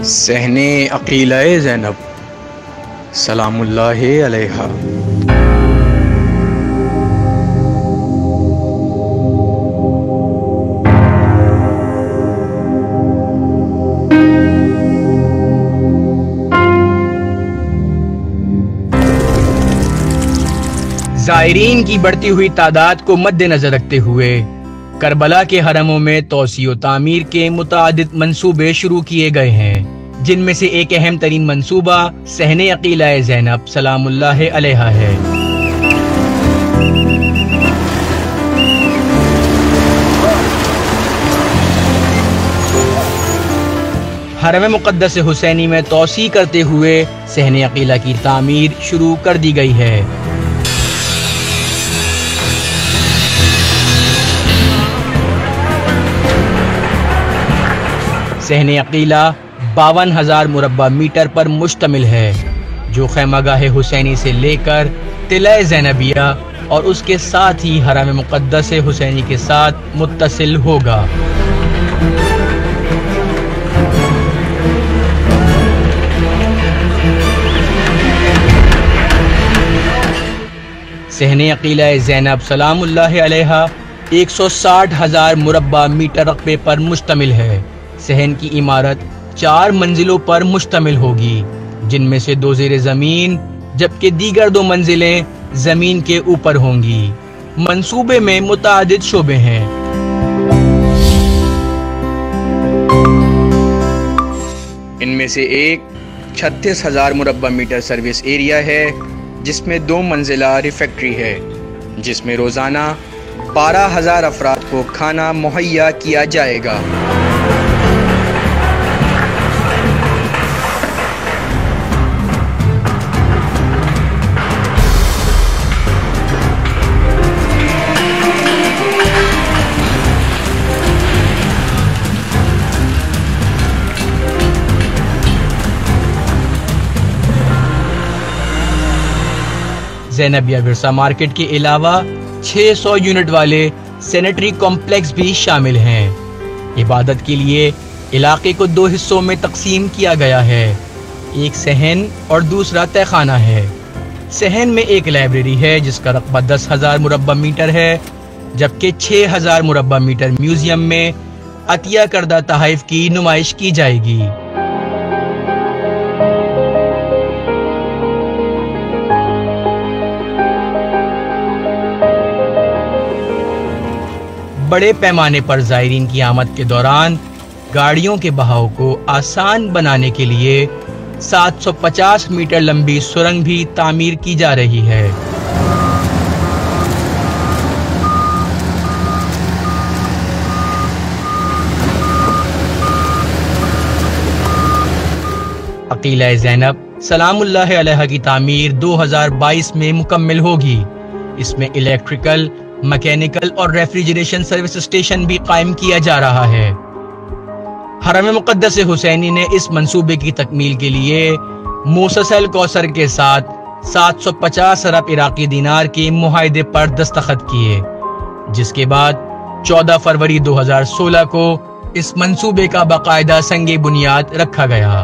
सहने अकीला-ए ज़ैनब सलामुल्लाहि अलैहा। ज़ायरीन की बढ़ती हुई तादाद को मद्देनजर रखते हुए करबला के हरमों में तौसीओ तामीर के मुतादिद मंसूबे शुरू किए गए हैं, जिनमें से एक अहम तरीन मंसूबा सहने अकीला-ए ज़ैनब सलामुल्लाहि अलैहा है। हरम मुक़द्दस हुसैनी में तौसी करते हुए सहने अकीला की तामीर शुरू कर दी गई है। सहने अकीला 52,000 मुरब्बा मीटर पर मुश्तमिल है, जो खैमागाह हुसैनी से लेकर तिला ज़ैनबिया और उसके साथ ही हरम मुक़द्दस हुसैनी के साथ मुत्तसिल होगा। सहने अकीला ज़ैनब सलामुल्लाहि अलैहा 160,000 मुरब्बा मीटर रकबे पर मुश्तमिल है। सहन की इमारत 4 मंजिलों पर मुश्तमिल होगी, जिनमें से 2 ज़ेरे ज़मीन जबकि दीगर 2 मंजिलें ज़मीन के ऊपर होंगी। मंसूबे में मुतादिद शोबे हैं। इनमें से एक 36,000 मुरब्बा मीटर सर्विस एरिया है, जिसमें 2 मंजिला रिफैक्ट्री है, जिसमें रोज़ाना 12,000 अफराद को खाना मुहैया किया जाएगा। ज़ैनबिया विरसा मार्केट के अलावा 600 यूनिट वाले सैनिटरी कॉम्प्लेक्स भी शामिल हैं। इबादत के लिए इलाके को 2 हिस्सों में तकसीम किया गया है, एक सहन और दूसरा तहखाना है। सहन में एक लाइब्रेरी है जिसका रकबा 10,000 मुरब्बा मीटर है, जबकि 6,000 मुरब्बा मीटर म्यूजियम में अतिया करदा तहाइफ की नुमाइश की जाएगी। बड़े पैमाने पर ज़ायरीन की आमद के दौरान गाड़ियों के बहाव को आसान बनाने के लिए 750 मीटर लंबी सुरंग भी तामीर की जा रही है। अकीला ज़ैनब सलामुल्लाहि अलैहा की तामीर 2022 में मुकम्मल होगी। इसमें इलेक्ट्रिकल, मैकेनिकल और रेफ्रिजरेशन सर्विस स्टेशन भी कायम किया जा रहा है। हरम मुक़द्दस हुसैनी ने इस मंसूबे की तकमील के लिए मूसस अल कौसर के साथ 750 अरब इराकी दिनार के मुआहदे पर दस्तखत किए, जिसके बाद 14 फरवरी 2016 को इस मंसूबे का बाकायदा संगे बुनियाद रखा गया।